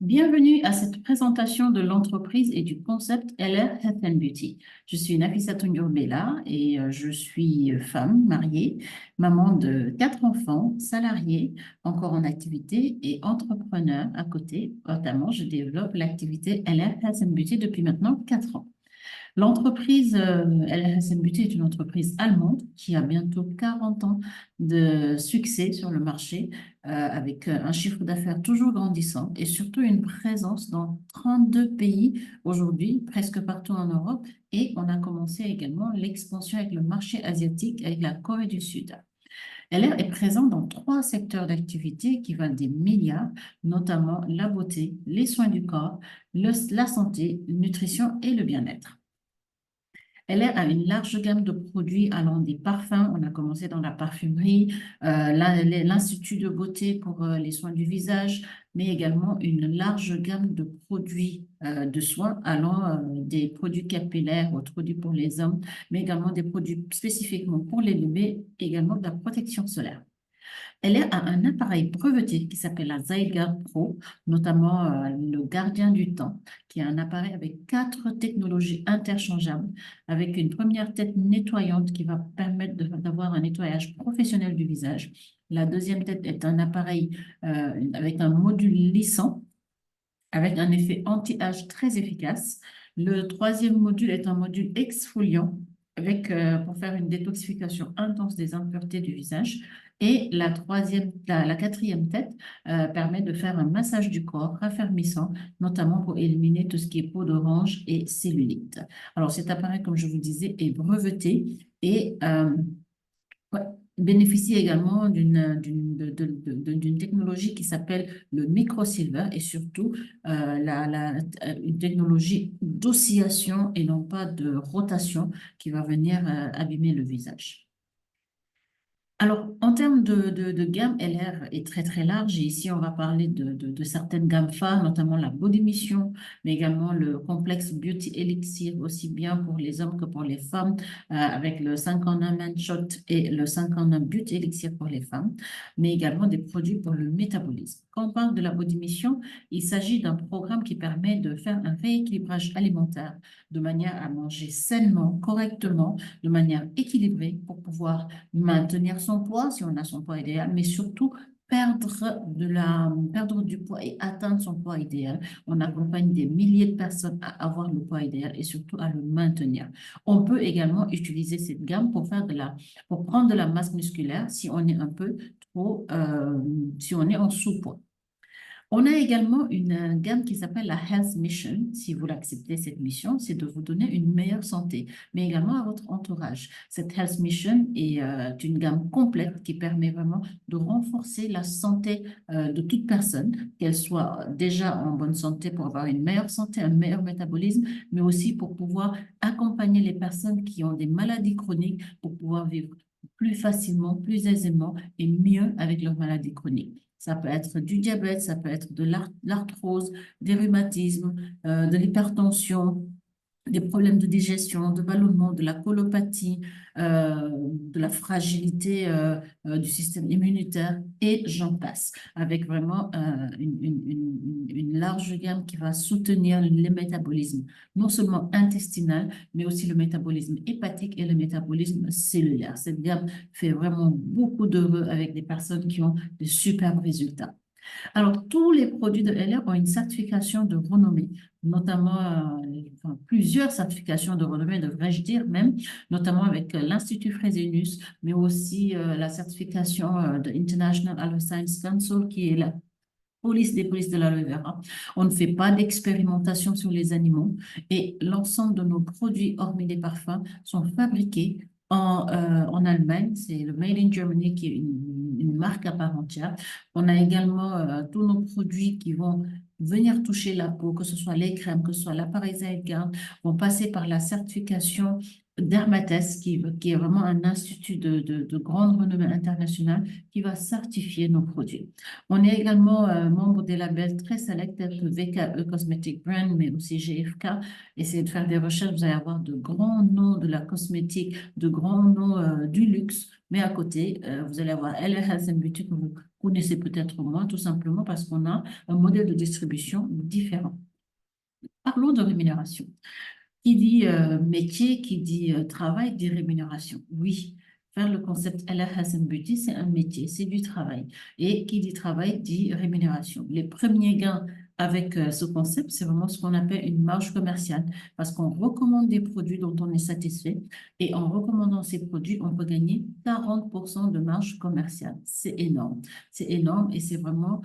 Bienvenue à cette présentation de l'entreprise et du concept LR Health and Beauty. Je suis Nafissa Bella et je suis femme mariée, maman de 4 enfants, salariée, encore en activité et entrepreneur à côté. Notamment, je développe l'activité LR Health and Beauty depuis maintenant 4 ans. L'entreprise LRSM Beauty est une entreprise allemande qui a bientôt 40 ans de succès sur le marché, avec un chiffre d'affaires toujours grandissant et surtout une présence dans 32 pays aujourd'hui, presque partout en Europe. Et on a commencé également l'expansion avec le marché asiatique, avec la Corée du Sud. LR est présente dans 3 secteurs d'activité qui valent des milliards, notamment la beauté, les soins du corps, la santé, la nutrition et le bien-être. Elle a une large gamme de produits allant des parfums, on a commencé dans la parfumerie, l'Institut de beauté pour les soins du visage, mais également une large gamme de produits de soins allant des produits capillaires aux produits pour les hommes, mais également des produits spécifiquement pour les bébés, également de la protection solaire. Elle a un appareil breveté qui s'appelle la Zyguard Pro, notamment le gardien du temps, qui est un appareil avec 4 technologies interchangeables, avec une première tête nettoyante qui va permettre d'avoir un nettoyage professionnel du visage. La deuxième tête est un appareil avec un module lissant, avec un effet anti-âge très efficace. Le troisième module est un module exfoliant pour faire une détoxification intense des impuretés du visage. Et la quatrième tête permet de faire un massage du corps raffermissant, notamment pour éliminer tout ce qui est peau d'orange et cellulite. Alors, cet appareil, comme je vous disais, est breveté et ouais, bénéficie également d'une technologie qui s'appelle le microsilver et surtout une technologie d'oscillation et non pas de rotation qui va venir abîmer le visage. Alors, en termes de gamme, LR est très très large et ici on va parler de certaines gammes phares, notamment la Body Mission, mais également le complexe Beauty Elixir, aussi bien pour les hommes que pour les femmes, avec le 5 en 1 Man Shot et le 5 en 1 Beauty Elixir pour les femmes, mais également des produits pour le métabolisme. Quand on parle de la Body Mission, il s'agit d'un programme qui permet de faire un rééquilibrage alimentaire de manière à manger sainement, correctement, de manière équilibrée pour pouvoir maintenir son poids si on a son poids idéal, mais surtout perdre du poids et atteindre son poids idéal. On accompagne des milliers de personnes à avoir le poids idéal et surtout à le maintenir. On peut également utiliser cette gamme pour prendre de la masse musculaire si on est un peu si on est en sous-poids. On a également une gamme qui s'appelle la Health Mission. Si vous l'acceptez, cette mission, c'est de vous donner une meilleure santé, mais également à votre entourage. Cette Health Mission est une gamme complète qui permet vraiment de renforcer la santé de toute personne, qu'elle soit déjà en bonne santé pour avoir une meilleure santé, un meilleur métabolisme, mais aussi pour pouvoir accompagner les personnes qui ont des maladies chroniques pour pouvoir vivre plus facilement, plus aisément et mieux avec leurs maladies chroniques. Ça peut être du diabète, ça peut être de l'arthrose, des rhumatismes, de l'hypertension, des problèmes de digestion, de ballonnement, de la colopathie, de la fragilité du système immunitaire et j'en passe, avec vraiment une large gamme qui va soutenir le métabolisme, non seulement intestinal, mais aussi le métabolisme hépatique et le métabolisme cellulaire. Cette gamme fait vraiment beaucoup d'heureux avec des personnes qui ont de superbes résultats. Alors, tous les produits de LR ont une certification de renommée, notamment plusieurs certifications de renommée, devrais-je dire même, notamment avec l'Institut Fresenius, mais aussi la certification de International Aloe Science Council, qui est la police des polices de l'aloe vera. On ne fait pas d'expérimentation sur les animaux et l'ensemble de nos produits, hormis les parfums, sont fabriqués en Allemagne. C'est le Made in Germany qui est une marque à part entière. On a également tous nos produits qui vont venir toucher la peau, que ce soit les crèmes, que ce soit l'appareil Zygarde, vont passer par la certification Dermates, qui est vraiment un institut de grande renommée internationale qui va certifier nos produits. On est également membre des labels très sélects tels que VKE Cosmetic Brand, mais aussi GFK. Essayez de faire des recherches, vous allez avoir de grands noms de la cosmétique, de grands noms du luxe. Mais à côté, vous allez avoir LR Health and Beauty connaissez peut-être moins, tout simplement parce qu'on a un modèle de distribution différent. Parlons de rémunération. Qui dit métier, qui dit travail, dit rémunération. Oui, faire le concept Ella Hassan Beauty, c'est un métier, c'est du travail. Et qui dit travail dit rémunération. Les premiers gains avec ce concept, c'est vraiment ce qu'on appelle une marge commerciale, parce qu'on recommande des produits dont on est satisfait, et en recommandant ces produits, on peut gagner 40% de marge commerciale. C'est énorme, et c'est vraiment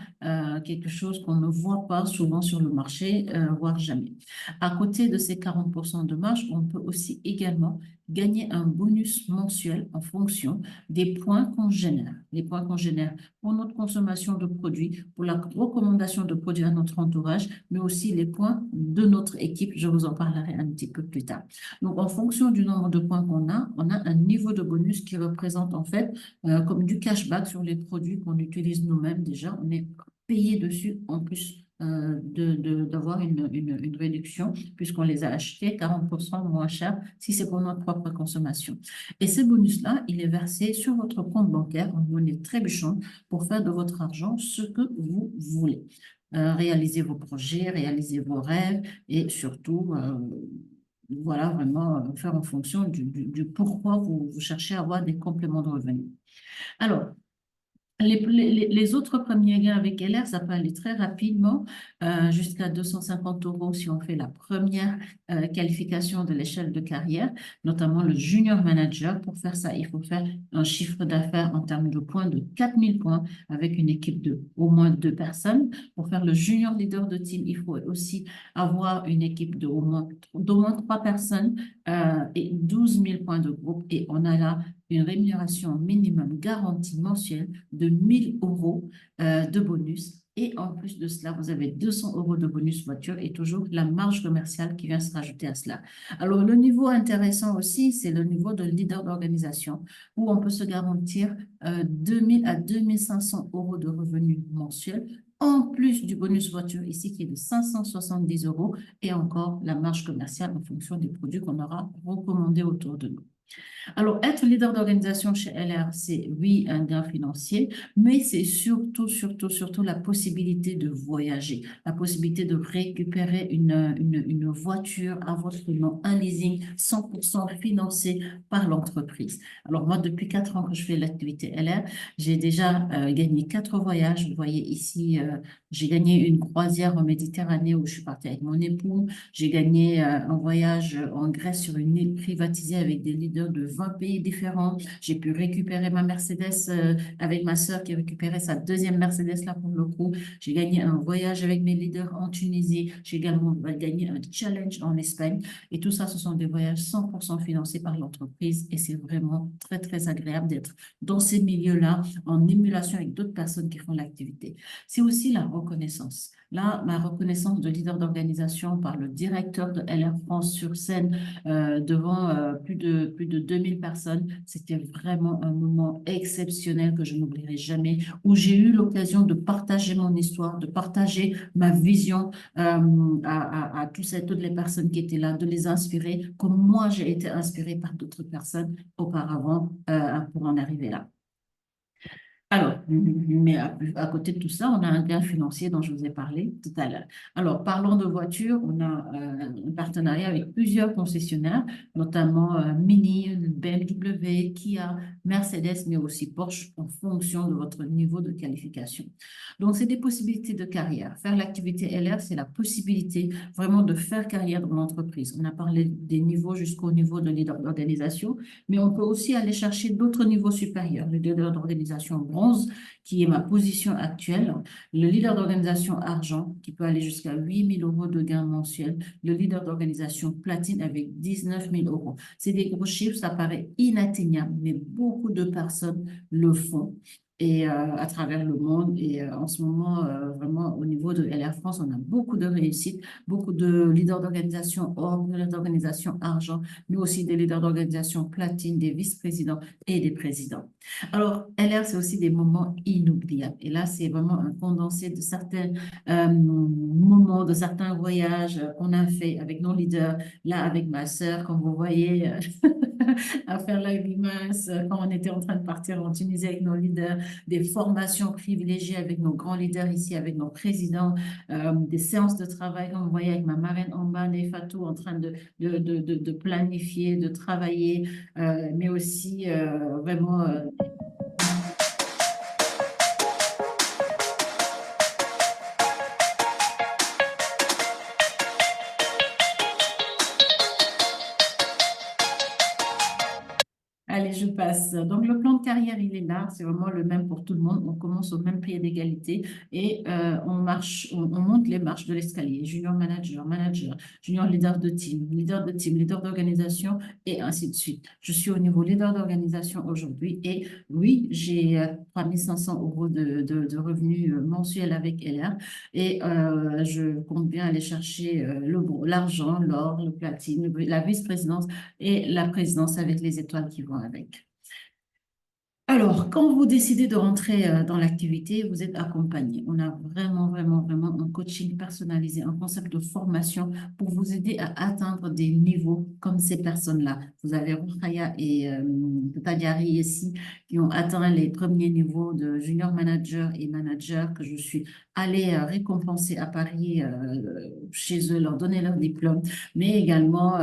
quelque chose qu'on ne voit pas souvent sur le marché, voire jamais. À côté de ces 40% de marge, on peut aussi également gagner un bonus mensuel en fonction des points qu'on génère. Les points qu'on génère pour notre consommation de produits, pour la recommandation de produits à notre entourage, mais aussi les points de notre équipe. Je vous en parlerai un petit peu plus tard. Donc, en fonction du nombre de points qu'on a, on a un niveau de bonus qui représente en fait comme du cashback sur les produits qu'on utilise nous-mêmes déjà. On est payé dessus en plus d'avoir une réduction puisqu'on les a achetés 40% moins cher si c'est pour notre propre consommation. Et ce bonus-là, il est versé sur votre compte bancaire en monnaie trébuchante pour faire de votre argent ce que vous voulez. Réaliser vos projets, réaliser vos rêves et surtout, voilà, vraiment faire en fonction du pourquoi vous cherchez à avoir des compléments de revenus. Alors, les autres premiers gains avec LR, ça peut aller très rapidement, jusqu'à 250 euros si on fait la première qualification de l'échelle de carrière, notamment le junior manager. Pour faire ça, il faut faire un chiffre d'affaires en termes de points de 4000 points avec une équipe de au moins 2 personnes. Pour faire le junior leader de team, il faut aussi avoir une équipe d'au moins 3 personnes et 12 000 points de groupe. Et on a là une rémunération minimum garantie mensuelle de 1000 euros de bonus. Et en plus de cela, vous avez 200 euros de bonus voiture et toujours la marge commerciale qui vient se rajouter à cela. Alors, le niveau intéressant aussi, c'est le niveau de leader d'organisation où on peut se garantir 2000 à 2500 euros de revenus mensuels en plus du bonus voiture ici qui est de 570 euros et encore la marge commerciale en fonction des produits qu'on aura recommandés autour de nous. Alors, être leader d'organisation chez LR, c'est oui un gain financier, mais c'est surtout la possibilité de voyager, la possibilité de récupérer une voiture à votre nom, un leasing 100% financé par l'entreprise. Alors, moi, depuis 4 ans que je fais l'activité LR, j'ai déjà gagné 4 voyages. Vous voyez ici, j'ai gagné une croisière en Méditerranée où je suis partie avec mon époux. J'ai gagné un voyage en Grèce sur une île privatisée avec des leaders de 20 pays différents. J'ai pu récupérer ma Mercedes avec ma sœur qui récupérait sa deuxième Mercedes là pour le coup. J'ai gagné un voyage avec mes leaders en Tunisie. J'ai également gagné un challenge en Espagne. Et tout ça, ce sont des voyages 100% financés par l'entreprise. Et c'est vraiment très agréable d'être dans ces milieux-là en émulation avec d'autres personnes qui font l'activité. C'est aussi la reconnaissance. Là, ma reconnaissance de leader d'organisation par le directeur de LR France sur scène devant plus de 2000 personnes. C'était vraiment un moment exceptionnel que je n'oublierai jamais, où j'ai eu l'occasion de partager mon histoire, de partager ma vision à toutes les personnes qui étaient là, de les inspirer, comme moi j'ai été inspirée par d'autres personnes auparavant pour en arriver là. Alors, mais à côté de tout ça, on a un gain financier dont je vous ai parlé tout à l'heure. Alors, parlons de voitures. On a un partenariat avec plusieurs concessionnaires, notamment Mini, BMW, Kia, Mercedes, mais aussi Porsche, en fonction de votre niveau de qualification. Donc, c'est des possibilités de carrière. Faire l'activité LR, c'est la possibilité vraiment de faire carrière dans l'entreprise. On a parlé des niveaux jusqu'au niveau de leader d'organisation, mais on peut aussi aller chercher d'autres niveaux supérieurs. Le leader d'organisation bronze, qui est ma position actuelle. Le leader d'organisation argent, qui peut aller jusqu'à 8 000 euros de gains mensuels. Le leader d'organisation platine avec 19 000 euros. C'est des gros chiffres, ça paraît inatteignable, mais beaucoup de personnes le font et à travers le monde. Et en ce moment, vraiment, au niveau de LR France, on a beaucoup de réussite, beaucoup de leaders d'organisation or, de leaders d'organisation argent, mais aussi des leaders d'organisation platine, des vice-présidents et des présidents. Alors, LR, c'est aussi des moments inoubliables. Et là, c'est vraiment un condensé de certains moments, de certains voyages qu'on a fait avec nos leaders. Là, avec ma sœur, comme vous voyez, à faire la grimace quand on était en train de partir en Tunisie avec nos leaders, des formations privilégiées avec nos grands leaders ici, avec nos présidents, des séances de travail qu'on voyait avec ma marraine Amba et Fatou en train de planifier, de travailler, mais aussi vraiment allez, je passe. Donc, le plan de carrière, il est là. C'est vraiment le même pour tout le monde. On commence au même pied d'égalité et on marche, on monte les marches de l'escalier. Junior manager, manager, junior leader de team, leader d'organisation et ainsi de suite. Je suis au niveau leader d'organisation aujourd'hui et oui, j'ai 3 500 € de revenus mensuels avec LR et je compte bien aller chercher l'argent, l'or, le platine, la vice-présidence et la présidence avec les étoiles qui vont avec. Alors, quand vous décidez de rentrer dans l'activité, vous êtes accompagné. On a vraiment un coaching personnalisé, un concept de formation pour vous aider à atteindre des niveaux comme ces personnes-là. Vous avez Rokhaya et Tadiari ici qui ont atteint les premiers niveaux de junior manager et manager que je suis allée récompenser à Paris chez eux, leur donner leur diplôme, mais également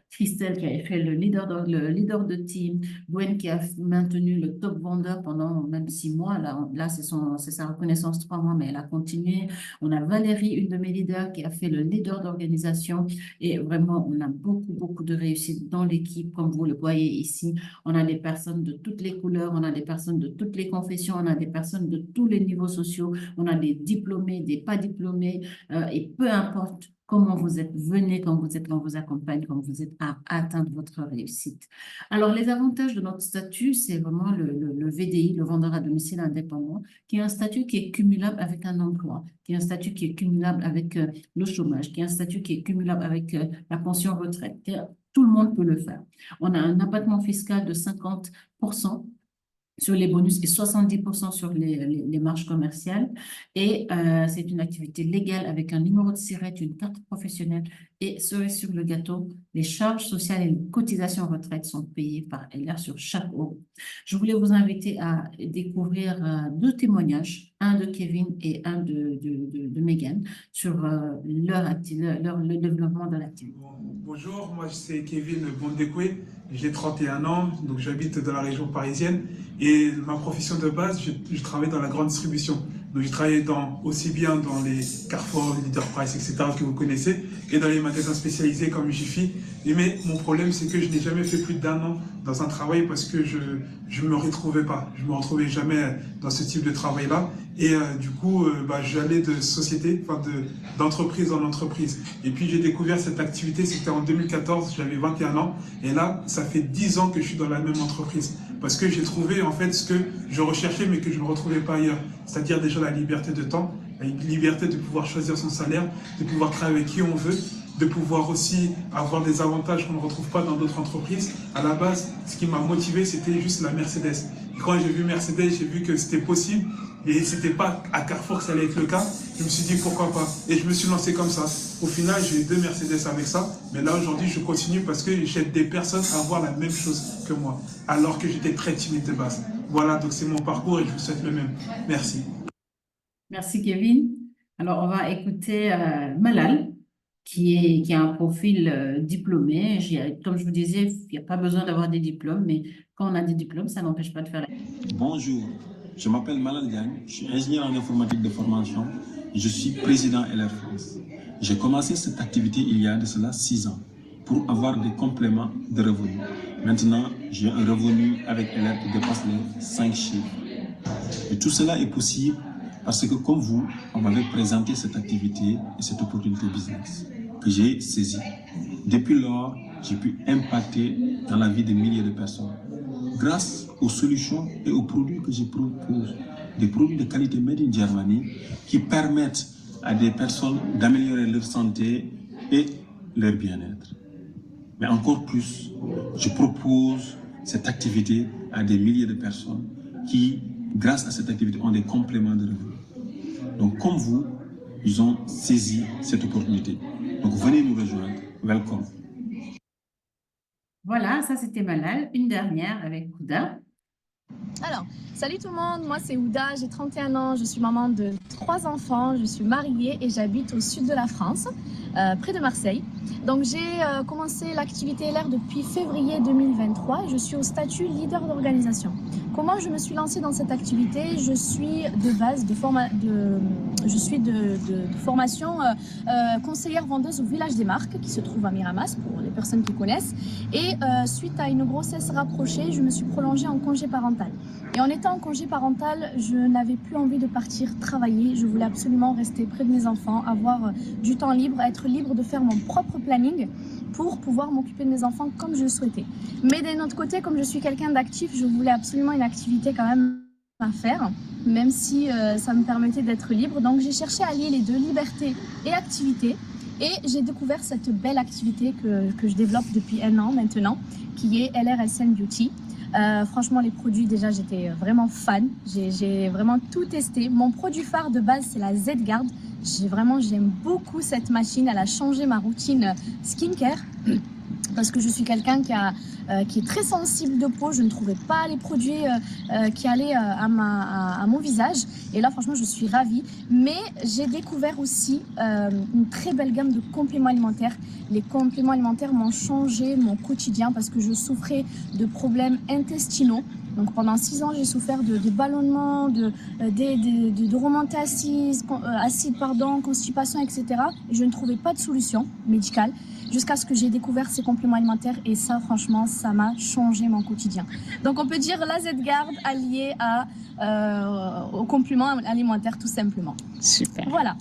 Christelle qui avait fait le leader de team, Gwen qui a maintenu le top vendeur pendant même 6 mois. Là c'est sa reconnaissance 3 mois, mais elle a continué. On a Valérie, une de mes leaders, qui a fait le leader d'organisation. Et vraiment, on a beaucoup de réussite dans l'équipe. Comme vous le voyez ici, on a des personnes de toutes les couleurs, on a des personnes de toutes les confessions, on a des personnes de tous les niveaux sociaux, on a des diplômés, des pas diplômés, et peu importe comment vous êtes, venez quand vous êtes, quand vous accompagne, quand vous êtes à atteindre votre réussite. Alors, les avantages de notre statut, c'est vraiment le VDI, le vendeur à domicile indépendant, qui est un statut qui est cumulable avec un emploi, qui est un statut qui est cumulable avec le chômage, qui est un statut qui est cumulable avec la pension retraite. Tout le monde peut le faire. On a un abattement fiscal de 50% sur les bonus et 70% sur les marges commerciales. Et c'est une activité légale avec un numéro de SIRET, une carte professionnelle. Et cerise sur le gâteau, les charges sociales et les cotisations retraite sont payées par LR sur chaque euro. Je voulais vous inviter à découvrir 2 témoignages, un de Kevin et un de Megan, sur le développement de l'activité. Bonjour, moi c'est Kevin Bondekwe, j'ai 31 ans, donc j'habite dans la région parisienne et ma profession de base, je travaille dans la grande distribution. Donc je travaille aussi bien dans les Carrefour, Leader Price, etc. que vous connaissez, et dans les magasins spécialisés comme Jiffy. Mais mon problème, c'est que je n'ai jamais fait plus d'1 an dans un travail parce que je ne me retrouvais pas. Je ne me retrouvais jamais dans ce type de travail-là. Et du coup, j'allais de société, d'entreprise en entreprise. Et puis j'ai découvert cette activité, c'était en 2014, j'avais 21 ans. Et là, ça fait 10 ans que je suis dans la même entreprise. Parce que j'ai trouvé en fait ce que je recherchais mais que je ne retrouvais pas ailleurs. C'est-à-dire déjà la liberté de temps, la liberté de pouvoir choisir son salaire, de pouvoir travailler avec qui on veut, de pouvoir aussi avoir des avantages qu'on ne retrouve pas dans d'autres entreprises. À la base, ce qui m'a motivé, c'était juste la Mercedes. Et quand j'ai vu Mercedes, j'ai vu que c'était possible et c'était pas à Carrefour que ça allait être le cas. Je me suis dit pourquoi pas. Et je me suis lancé comme ça. Au final, j'ai eu 2 Mercedes avec ça. Mais là, aujourd'hui, je continue parce que j'aide des personnes à voir la même chose que moi. Alors que j'étais très timide de base. Voilà, donc c'est mon parcours et je vous souhaite le même. Merci. Merci, Kevin. Alors, on va écouter Malal, qui a un profil diplômé. Comme je vous disais, il n'y a pas besoin d'avoir des diplômes, mais quand on a des diplômes, ça n'empêche pas de faire la... Bonjour, je m'appelle Malal Diagne, je suis ingénieur en informatique de formation et je suis président LR France. J'ai commencé cette activité il y a de cela 6 ans pour avoir des compléments de revenus. Maintenant, j'ai un revenu avec LR qui dépasse les 5 chiffres. Et tout cela est possible parce que comme vous, on m'avait présenté cette activité et cette opportunité business que j'ai saisie. Depuis lors, j'ai pu impacter dans la vie de milliers de personnes grâce aux solutions et aux produits que je propose. Des produits de qualité made in Germany qui permettent à des personnes d'améliorer leur santé et leur bien-être. Mais encore plus, je propose cette activité à des milliers de personnes qui, grâce à cette activité, ont des compléments de revenus. Donc, comme vous, ils ont saisi cette opportunité. Donc, venez nous rejoindre. Welcome. Voilà, ça c'était Malal. Une dernière avec Kouda. Alors, salut tout le monde, moi c'est Ouda, j'ai 31 ans, je suis maman de 3 enfants, je suis mariée et j'habite au sud de la France, près de Marseille. Donc j'ai commencé l'activité LR depuis février 2023 et je suis au statut leader d'organisation. Comment je me suis lancée dans cette activité? Je suis de base de formation conseillère vendeuse au Village des Marques qui se trouve à Miramas pour les personnes qui connaissent. Et suite à une grossesse rapprochée, je me suis prolongée en congé parental. Et en étant en congé parental, je n'avais plus envie de partir travailler. Je voulais absolument rester près de mes enfants, avoir du temps libre, être libre de faire mon propre planning pour pouvoir m'occuper de mes enfants comme je le souhaitais. Mais d'un autre côté, comme je suis quelqu'un d'actif, je voulais absolument une activité quand même à faire, même si ça me permettait d'être libre. Donc j'ai cherché à lier les deux, liberté et activité. Et j'ai découvert cette belle activité que je développe depuis 1 an maintenant, qui est LRSN Beauty. Franchement, les produits, déjà, j'étais vraiment fan. J'ai vraiment tout testé. Mon produit phare de base, c'est la Z-Guard. J'aime beaucoup cette machine. Elle a changé ma routine skincare parce que je suis quelqu'un qui est très sensible de peau. Je ne trouvais pas les produits qui allaient à mon visage. Et là, franchement, je suis ravie. Mais j'ai découvert aussi une très belle gamme de compléments alimentaires. Les compléments alimentaires m'ont changé mon quotidien parce que je souffrais de problèmes intestinaux. Donc pendant 6 ans, j'ai souffert de ballonnements, de remontées acides, constipation, etc. Et je ne trouvais pas de solution médicale jusqu'à ce que j'ai découvert ces compléments alimentaires. Et ça, franchement, ça m'a changé mon quotidien. Donc on peut dire la Z-Guard alliée aux compléments alimentaires tout simplement. Super. Voilà.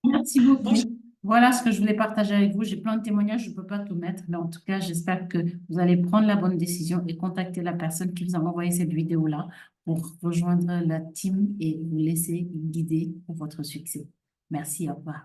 Merci beaucoup. Voilà ce que je voulais partager avec vous. J'ai plein de témoignages, je ne peux pas tout mettre, mais en tout cas, j'espère que vous allez prendre la bonne décision et contacter la personne qui vous a envoyé cette vidéo-là pour rejoindre la team et vous laisser guider pour votre succès. Merci, au revoir.